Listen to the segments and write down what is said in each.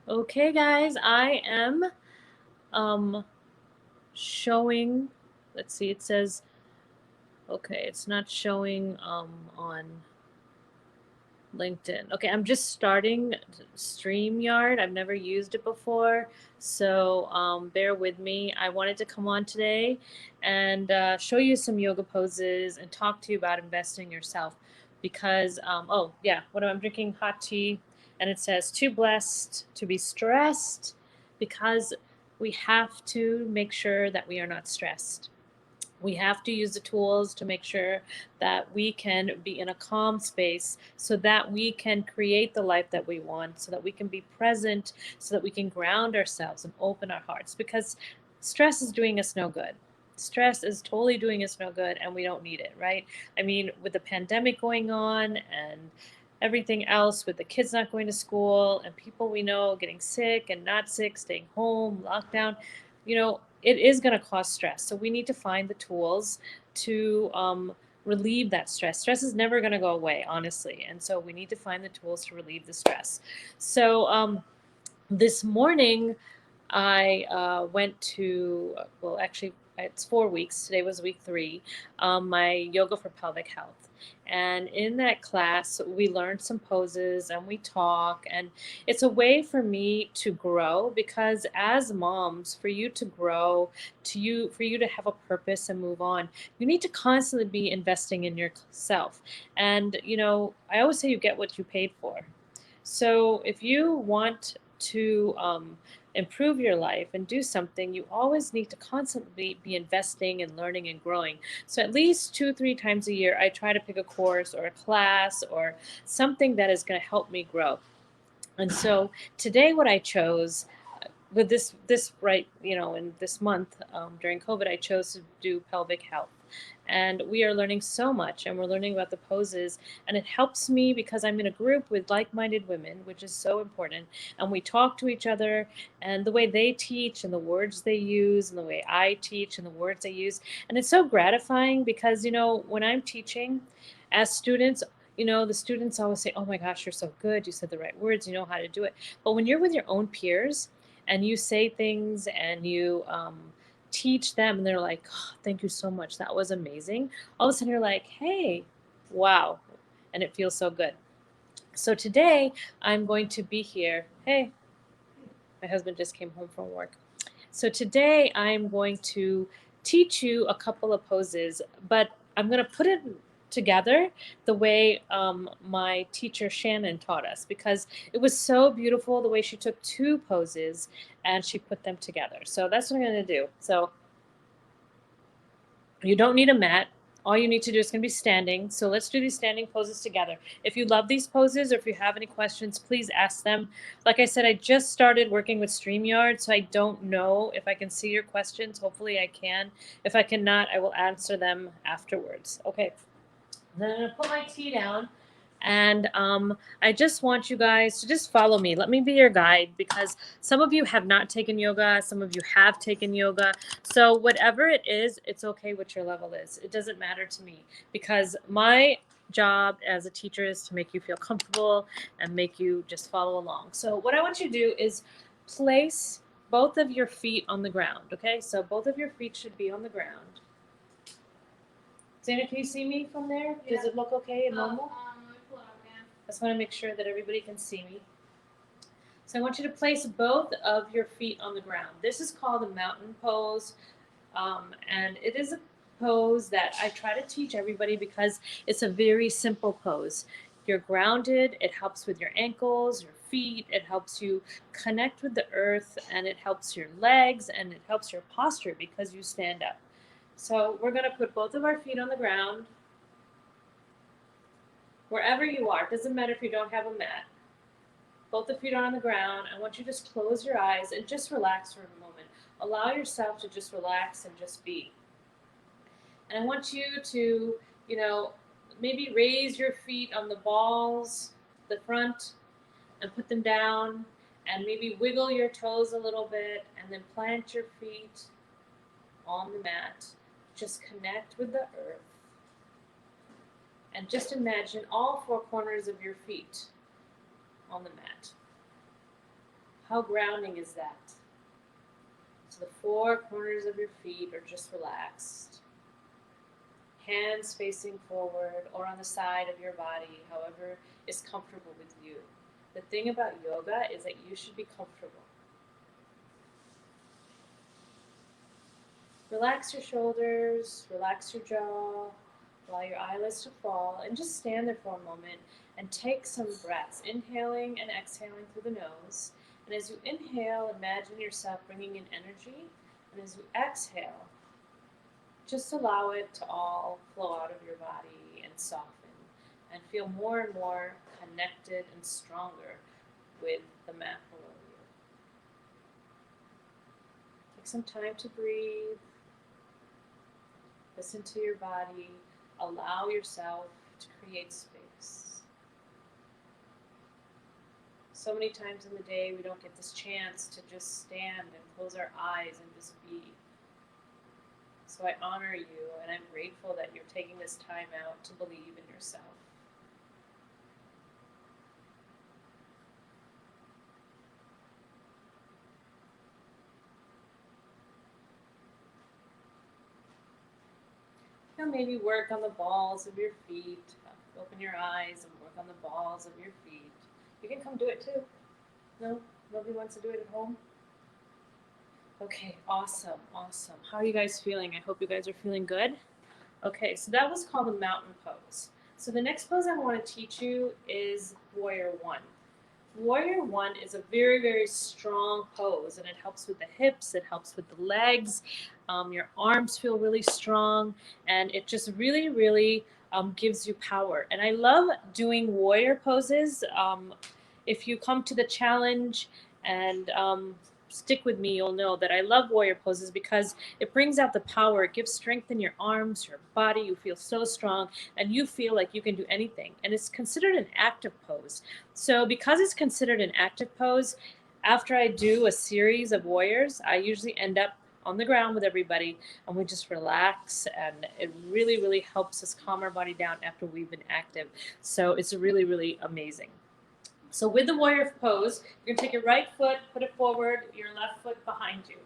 Okay, guys, I am um showing. Let's see. It says okay. It's not showing on LinkedIn. Okay, I'm just starting StreamYard. I've never used it before, so bear with me. I wanted to come on today and show you some yoga poses and talk to you about investing in yourself. Because oh yeah, what I'm drinking hot tea, and it says too blessed to be stressed, because we have to make sure that we are not stressed. We have to use the tools to make sure that we can be in a calm space so that we can create the life that we want, so that we can be present, so that we can ground ourselves and open our hearts, because stress is doing us no good. Stress is totally doing us no good, and we don't need it, right? I mean, with the pandemic going on and everything else, with the kids not going to school and people we know getting sick and not sick, staying home, lockdown, it is going to cause stress. So we need to find the tools to relieve that stress. Stress is never going to go away, honestly. And so we need to find the tools to relieve the stress. So this morning, I went to, well, actually, it's 4 weeks. Today was week three, my yoga for pelvic health. And in that class, we learned some poses and we talk. And it's a way for me to grow, because as moms, for you to grow, for you to have a purpose and move on, you need to constantly be investing in yourself. And, I always say you get what you paid for. So if you want to improve your life and do something, you always need to constantly be investing and learning and growing. So at least 2, 3 times a year, I try to pick a course or a class or something that is going to help me grow. And so today, what I chose with this right, in this month, during COVID, I chose to do pelvic health. And we are learning so much, and we're learning about the poses, and it helps me because I'm in a group with like-minded women, which is so important. And we talk to each other, and the way they teach and the words they use and the way I teach and the words they use. And it's so gratifying because, when I'm teaching as students, the students always say, oh my gosh, you're so good, you said the right words, you know how to do it. But when you're with your own peers and you say things and you teach them, and they're like, oh, thank you so much, that was amazing, all of a sudden you're like, hey, wow. And it feels so good. So today I'm going to be here. Hey, my husband just came home from work. So today I'm going to teach you a couple of poses, but I'm going to put it together the way my teacher Shannon taught us, because it was so beautiful the way she took two poses and she put them together. So that's what I'm going to do. So you don't need a mat. All you need to do is going to be standing. So let's do these standing poses together. If you love these poses or if you have any questions, please ask them. Like I said, I just started working with StreamYard, so I don't know if I can see your questions. Hopefully I can. If I cannot, I will answer them afterwards. Okay. Then I'm going to put my tea down. And I just want you guys to just follow me. Let me be your guide, because some of you have not taken yoga. Some of you have taken yoga. So whatever it is, it's okay what your level is. It doesn't matter to me, because my job as a teacher is to make you feel comfortable and make you just follow along. So what I want you to do is place both of your feet on the ground. Okay, so both of your feet should be on the ground. Xander, can you see me from there? Yeah. Does it look okay and normal? Let me pull it up again. I just want to make sure that everybody can see me. So I want you to place both of your feet on the ground. This is called a mountain pose, and it is a pose that I try to teach everybody because it's a very simple pose. You're grounded. It helps with your ankles, your feet. It helps you connect with the earth, and it helps your legs, and it helps your posture because you stand up. So we're going to put both of our feet on the ground, wherever you are. It doesn't matter if you don't have a mat. Both the feet are on the ground. I want you to just close your eyes and just relax for a moment. Allow yourself to just relax and just be. And I want you to, maybe raise your feet on the balls, the front, and put them down, and maybe wiggle your toes a little bit, and then plant your feet on the mat. Just connect with the earth. And just imagine all four corners of your feet on the mat. How grounding is that? So the four corners of your feet are just relaxed. Hands facing forward or on the side of your body, however is comfortable with you. The thing about yoga is that you should be comfortable. Relax your shoulders, relax your jaw, allow your eyelids to fall, and just stand there for a moment and take some breaths, inhaling and exhaling through the nose. And as you inhale, imagine yourself bringing in energy, and as you exhale, just allow it to all flow out of your body and soften and feel more and more connected and stronger with the mat below you. Take some time to breathe. Listen to your body. Allow yourself to create space. So many times in the day we don't get this chance to just stand and close our eyes and just be. So I honor you, and I'm grateful that you're taking this time out to believe in yourself. Now maybe work on the balls of your feet. Open your eyes and work on the balls of your feet. You can come do it too. No? Nobody wants to do it at home? Okay, awesome, awesome. How are you guys feeling? I hope you guys are feeling good. Okay, so that was called the mountain pose. So the next pose I want to teach you is Warrior One. Warrior One is a very, very strong pose, and it helps with the hips, it helps with the legs. Your arms feel really strong, and it just really, really gives you power. And I love doing warrior poses. If you come to the challenge and stick with me, you'll know that I love warrior poses because it brings out the power. It gives strength in your arms, your body. You feel so strong and you feel like you can do anything. And it's considered an active pose. So because it's considered an active pose, after I do a series of warriors, I usually end up on the ground with everybody and we just relax, and it really, really helps us calm our body down after we've been active. So it's really, really amazing. So with the warrior pose, you're gonna take your right foot, put it forward, your left foot behind you,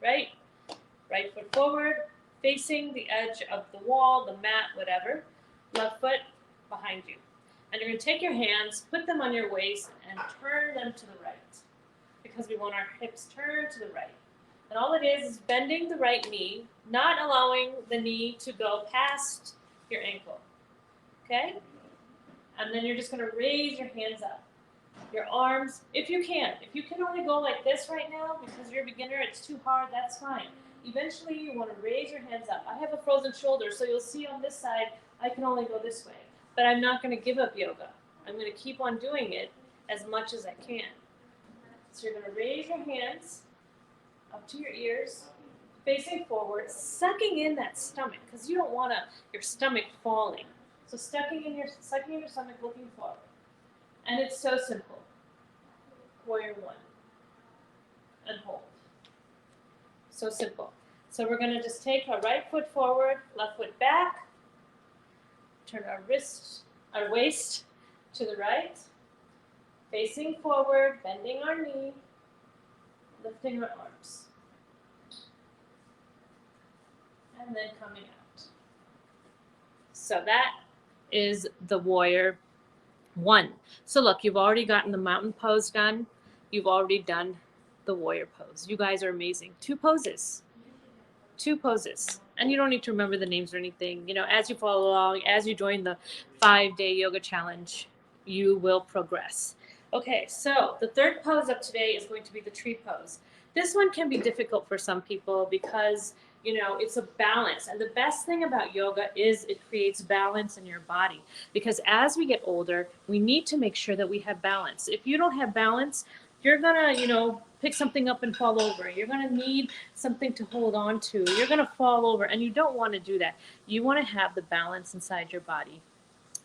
right? Right foot forward, facing the edge of the wall, the mat, whatever. Left foot behind you. And you're gonna take your hands, put them on your waist, and turn them to the right, because we want our hips turned to the right. And all it is bending the right knee, not allowing the knee to go past your ankle, okay? And then you're just gonna raise your hands up. Your arms, if you can. If you can only go like this right now because you're a beginner, it's too hard, that's fine. Eventually, you want to raise your hands up. I have a frozen shoulder, so you'll see on this side, I can only go this way. But I'm not going to give up yoga. I'm going to keep on doing it as much as I can. So you're going to raise your hands up to your ears, facing forward, sucking in that stomach, because you don't want your stomach falling. So sucking in your stomach, looking forward. And it's so simple. Warrior One. And hold. So simple. So we're going to just take our right foot forward, left foot back, turn our waist to the right, facing forward, bending our knee, lifting our arms. And then coming out. So that is the Warrior One. So look, you've already gotten the mountain pose done. You've already done the warrior pose. You guys are amazing. Two poses. And you don't need to remember the names or anything. You know, as you follow along, as you join the 5-day yoga challenge, you will progress. Okay, so the third pose of today is going to be the tree pose. This one can be difficult for some people because it's a balance. And the best thing about yoga is it creates balance in your body, because as we get older, we need to make sure that we have balance. If you don't have balance, you're gonna, pick something up and fall over. You're gonna need something to hold on to. You're gonna fall over, and you don't want to do that. You want to have the balance inside your body,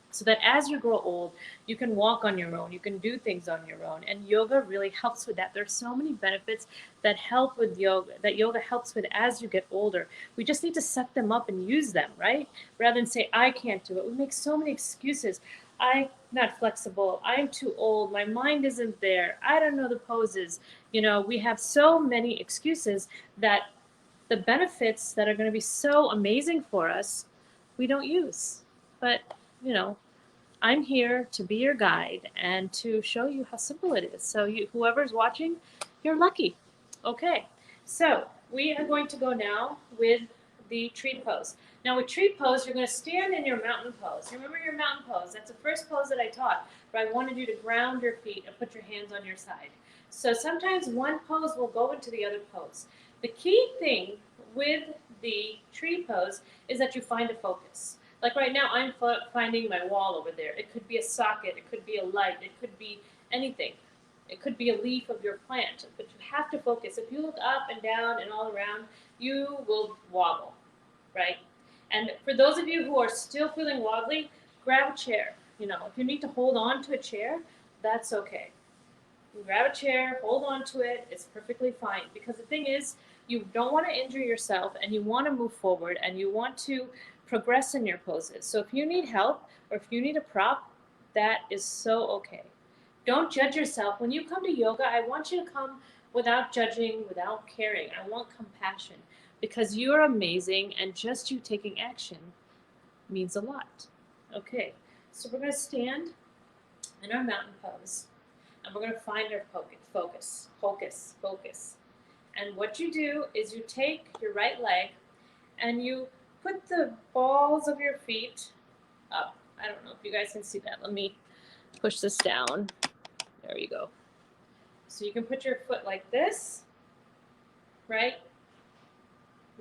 so that as you grow old, you can walk on your own, you can do things on your own. And yoga really helps with that. There's so many benefits that help with yoga, that yoga helps with as you get older. We just need to suck them up and use them, right? Rather than say, I can't do it. We make so many excuses. I'm not flexible. I'm too old. My mind isn't there. I don't know the poses. We have so many excuses that the benefits that are going to be so amazing for us, we don't use. But, you know, I'm here to be your guide and to show you how simple it is. So whoever's watching, you're lucky. Okay, so we are going to go now with the tree pose. Now with tree pose, you're going to stand in your mountain pose. Remember your mountain pose. That's the first pose that I taught, but I wanted you to ground your feet and put your hands on your side. So sometimes one pose will go into the other pose. The key thing with the tree pose is that you find a focus. Like right now, I'm finding my wall over there. It could be a socket, it could be a light, it could be anything. It could be a leaf of your plant, but you have to focus. If you look up and down and all around, you will wobble, right? And for those of you who are still feeling wobbly, grab a chair. If you need to hold on to a chair, that's okay. You grab a chair, hold on to it, it's perfectly fine. Because the thing is, you don't want to injure yourself and you want to move forward and you want to progress in your poses. So if you need help or if you need a prop, that is so okay. Don't judge yourself. When you come to yoga, I want you to come without judging, without caring. I want compassion because you're amazing and just you taking action means a lot. Okay, so we're going to stand in our mountain pose. And we're going to find our focus. And what you do is you take your right leg and you put the balls of your feet up. I don't know if you guys can see that. Let me push this down. There you go. So you can put your foot like this, right?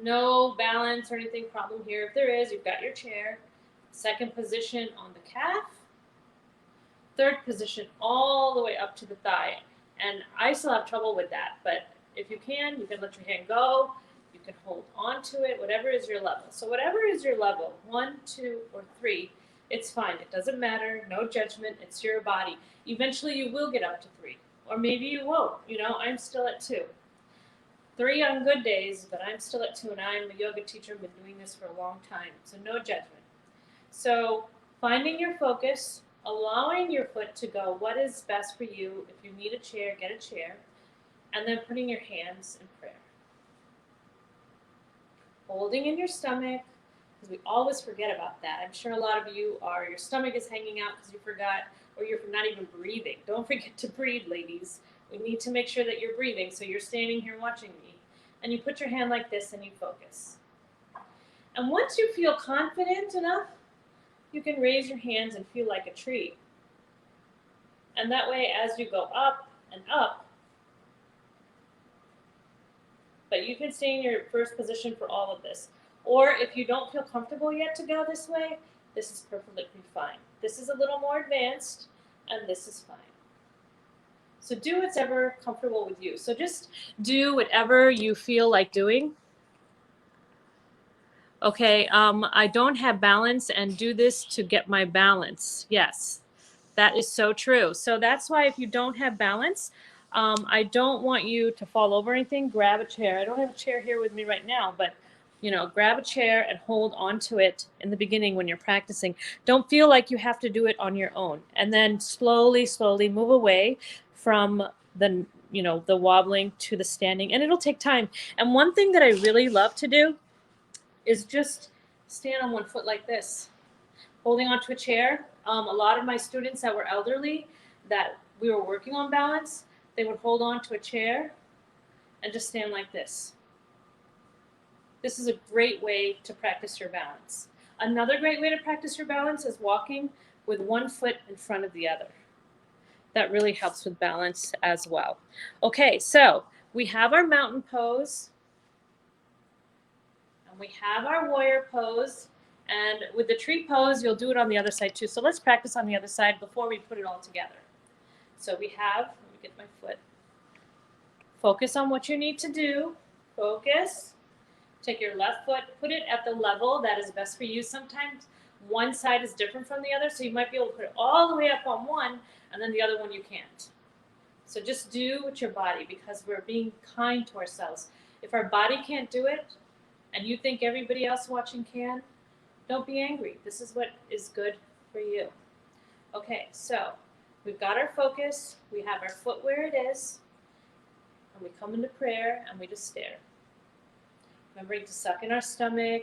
No balance or anything problem here. If there is, you've got your chair. Second position on the calf. Third position all the way up to the thigh. And I still have trouble with that, but if you can let your hand go, you can hold on to it, whatever is your level. So whatever is your level, 1, 2, or 3, it's fine. It doesn't matter, no judgment, it's your body. Eventually you will get up to 3, or maybe you won't. I'm still at 2. 3 on good days, but I'm still at 2, and I'm a yoga teacher, been doing this for a long time, so no judgment. So finding your focus, allowing your foot to go what is best for you. If you need a chair, get a chair. And then putting your hands in prayer. Holding in your stomach, because we always forget about that. I'm sure a lot of you your stomach is hanging out because you forgot, or you're not even breathing. Don't forget to breathe, ladies. We need to make sure that you're breathing, so you're standing here watching me. And you put your hand like this and you focus. And once you feel confident enough, you can raise your hands and feel like a tree. And that way, as you go up and up, but you can stay in your first position for all of this. Or if you don't feel comfortable yet to go this way, this is perfectly fine. This is a little more advanced, and this is fine. So do whatever comfortable with you. So just do whatever you feel like doing. Okay, I don't have balance and do this to get my balance. Yes, that is so true. So that's why if you don't have balance, I don't want you to fall over anything. Grab a chair. I don't have a chair here with me right now, but grab a chair and hold onto it in the beginning when you're practicing. Don't feel like you have to do it on your own. And then slowly, slowly move away from the wobbling to the standing. And it'll take time. And one thing that I really love to do is just stand on one foot like this, holding onto a chair. A lot of my students that were elderly, that we were working on balance, they would hold on to a chair and just stand like this. This is a great way to practice your balance. Another great way to practice your balance is walking with one foot in front of the other. That really helps with balance as well. Okay, so we have our mountain pose. We have our warrior pose, and with the tree pose, you'll do it on the other side too. So let's practice on the other side before we put it all together. So we have, let me get my foot. Focus on what you need to do. Focus. Take your left foot, put it at the level that is best for you. Sometimes one side is different from the other, so you might be able to put it all the way up on one, and then the other one you can't. So just do with your body, because we're being kind to ourselves. If our body can't do it, and you think everybody else watching can, don't be angry. This is what is good for you. Okay, so we've got our focus, we have our foot where it is, and we come into prayer and we just stare. Remembering to suck in our stomach,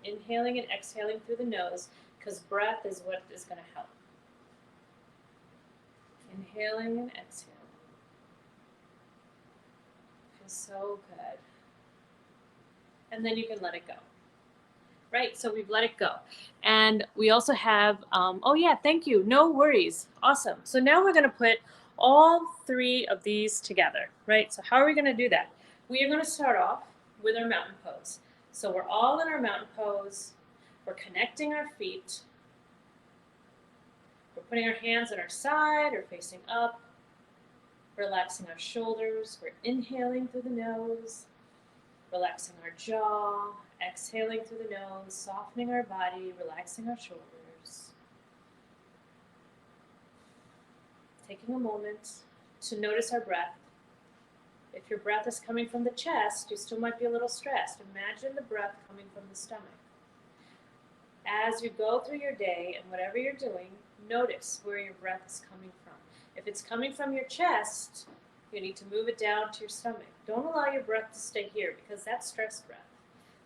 inhaling and exhaling through the nose, because breath is what is going to help. Inhaling and exhaling. Feels so good. And then you can let it go. Right, so we've let it go. And we also have, oh yeah, thank you, no worries, awesome. So now we're gonna put all three of these together, right? So how are we gonna do that? We are gonna start off with our mountain pose. So we're all in our mountain pose, we're connecting our feet, we're putting our hands on our side or facing up, relaxing our shoulders, we're inhaling through the nose, relaxing our jaw, exhaling through the nose, softening our body, relaxing our shoulders. Taking a moment to notice our breath. If your breath is coming from the chest, you still might be a little stressed. Imagine the breath coming from the stomach. As you go through your day and whatever you're doing, notice where your breath is coming from. If it's coming from your chest, you need to move it down to your stomach. Don't allow your breath to stay here because that's stress breath.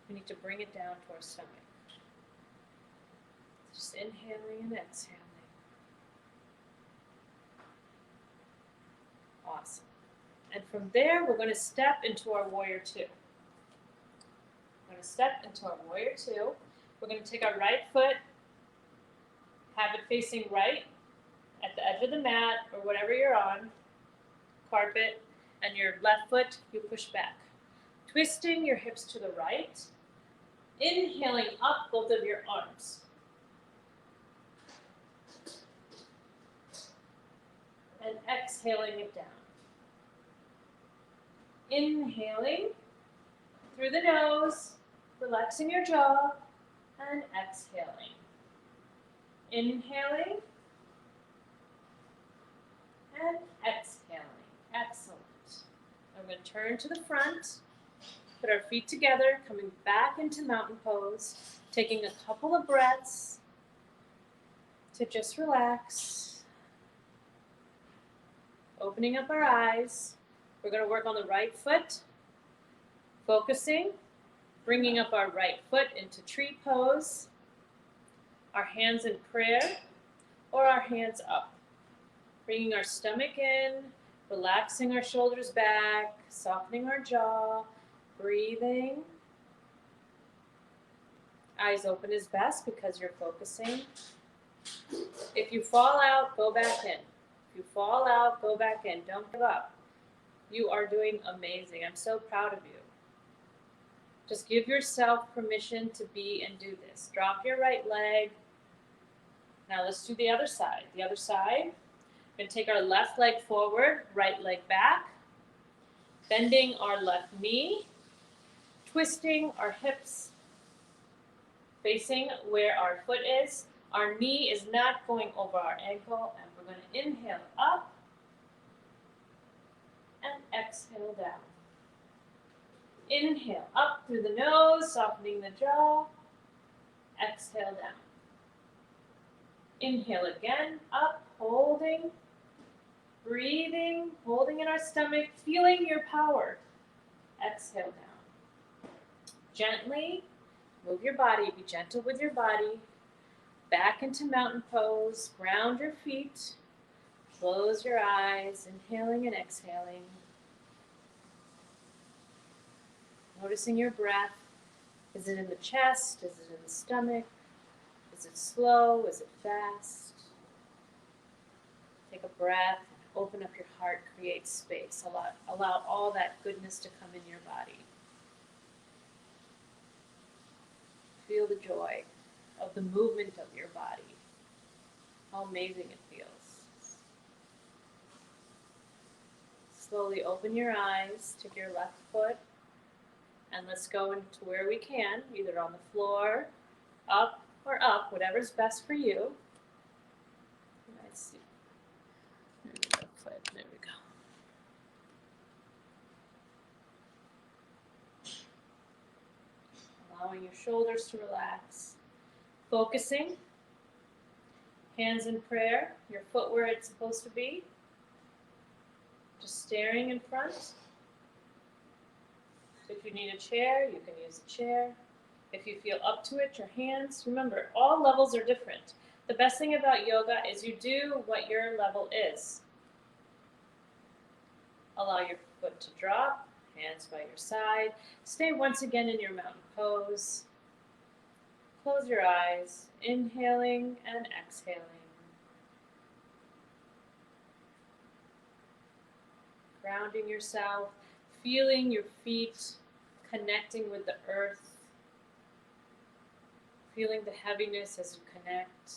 We need to bring it down to our stomach. Just inhaling and exhaling. Awesome. And from there, we're going to step into our warrior two. We're going to step into our warrior two. We're going to take our right foot, have it facing right at the edge of the mat or whatever you're on, carpet, and your left foot, you push back. Twisting your hips to the right, inhaling up both of your arms. And exhaling it down. Inhaling through the nose, relaxing your jaw, and exhaling. Inhaling and exhaling. Excellent. I'm going to turn to the front, put our feet together, coming back into mountain pose, taking a couple of breaths to just relax. Opening up our eyes. We're going to work on the right foot, focusing, bringing up our right foot into tree pose, our hands in prayer, or our hands up. Bringing our stomach in, relaxing our shoulders back, softening our jaw, breathing. Eyes open is best because you're focusing. If you fall out, go back in. If you fall out, go back in. Don't give up. You are doing amazing. I'm so proud of you. Just give yourself permission to be and do this. Drop your right leg. Now let's do the other side. The other side. We're going to take our left leg forward, right leg back, bending our left knee, twisting our hips, facing where our foot is. Our knee is not going over our ankle, and we're going to inhale up and exhale down. Inhale up through the nose, softening the jaw. Exhale down. Inhale again, up, holding, breathing, holding in our stomach, feeling your power. Exhale down. Gently move your body, be gentle with your body. Back into mountain pose, ground your feet, close your eyes, inhaling and exhaling. Noticing your breath. Is it in the chest? Is it in the stomach? Is it slow? Is it fast? Take a breath, open up your heart, create space. Allow all that goodness to come in your body. Feel the joy of the movement of your body. How amazing it feels. Slowly open your eyes, take your left foot, and let's go into where we can, either on the floor, up, or up, whatever's best for you. Let's see. There we go. Allowing your shoulders to relax. Focusing. Hands in prayer, your foot where it's supposed to be. Just staring in front. If you need a chair, you can use a chair. If you feel up to it, your hands. Remember, all levels are different. The best thing about yoga is you do what your level is. Allow your foot to drop, hands by your side. Stay once again in your mountain pose. Close your eyes, inhaling and exhaling. Grounding yourself, feeling your feet connecting with the earth, feeling the heaviness as you connect.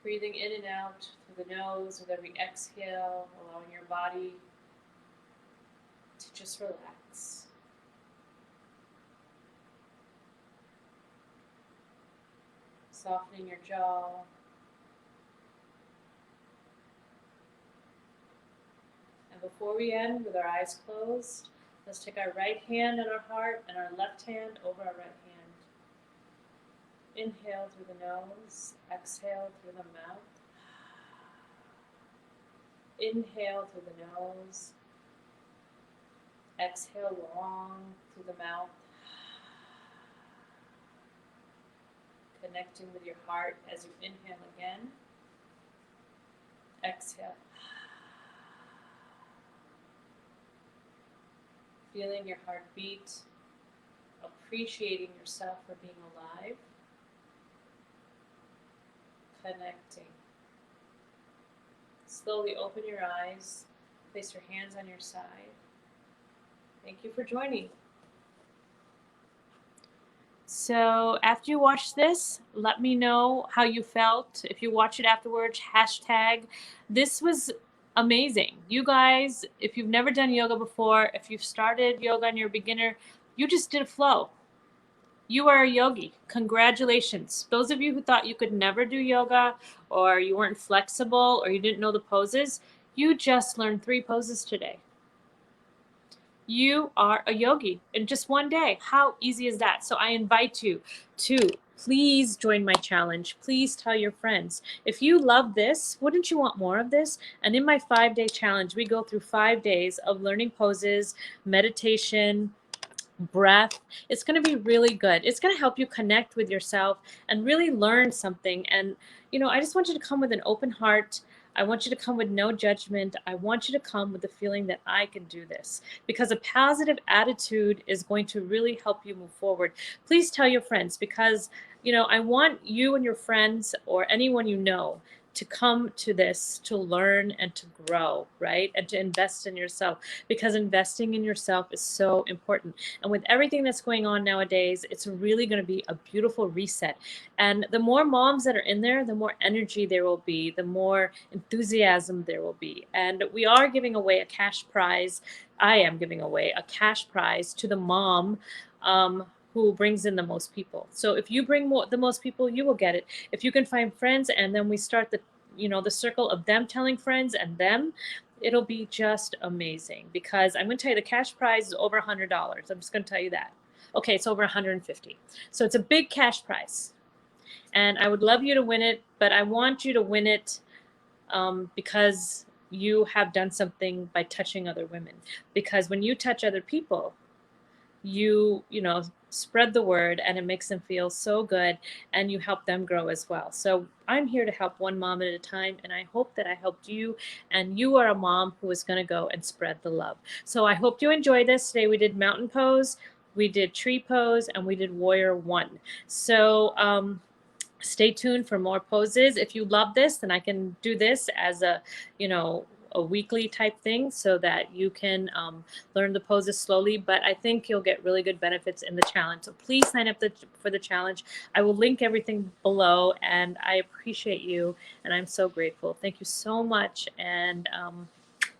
Breathing in and out through the nose with every exhale, allowing your body to just relax. Softening your jaw. And before we end with our eyes closed, let's take our right hand on our heart and our left hand over our right hand. Inhale through the nose, exhale through the mouth. Inhale through the nose, exhale long through the mouth. Connecting with your heart as you inhale again. Exhale. Feeling your heart beat, appreciating yourself for being alive. Connecting. Slowly open your eyes, place your hands on your side. Thank you for joining. So after you watch this, let me know how you felt. If you watch it afterwards, hashtag. This was amazing. You guys, if you've never done yoga before, if you've started yoga and you're a beginner, you just did a flow. You are a yogi. Congratulations. Those of you who thought you could never do yoga or you weren't flexible or you didn't know the poses, you just learned 3 poses today. You are a yogi in just one day. How easy is that? So I invite you to please join my challenge. Please tell your friends. If you love this, wouldn't you want more of this? And in my 5-day challenge, we go through 5 days of learning poses, meditation, breath. It's going to be really good. It's going to help you connect with yourself and really learn something. And, I just want you to come with an open heart. I want you to come with no judgment. I want you to come with the feeling that I can do this, because a positive attitude is going to really help you move forward. Please tell your friends, because, I want you and your friends or anyone you know to come to this, to learn and to grow, right? And to invest in yourself, because investing in yourself is so important. And with everything that's going on nowadays, it's really going to be a beautiful reset. And the more moms that are in there, the more energy there will be, the more enthusiasm there will be. And we are giving away a cash prize. I am giving away a cash prize to the mom who brings in the most people. So if you bring the most people, you will get it. If you can find friends, and then we start the circle of them telling friends and them, it'll be just amazing. Because I'm going to tell you, the cash prize is over $100. I'm just going to tell you that. Okay, it's over 150. So it's a big cash prize. And I would love you to win it, but I want you to win it because you have done something by touching other women. Because when you touch other people, you spread the word, and it makes them feel so good, and you help them grow as well. So I'm here to help one mom at a time, and I hope that I helped you, and you are a mom who is going to go and spread the love. So I hope you enjoyed this. Today we did mountain pose, we did tree pose, and we did warrior 1. So stay tuned for more poses. If you love this, then I can do this as a weekly type thing, so that you can learn the poses slowly. But I think you'll get really good benefits in the challenge. So please sign up for the challenge. I will link everything below, and I appreciate you, and I'm so grateful. Thank you so much, and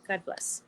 God bless.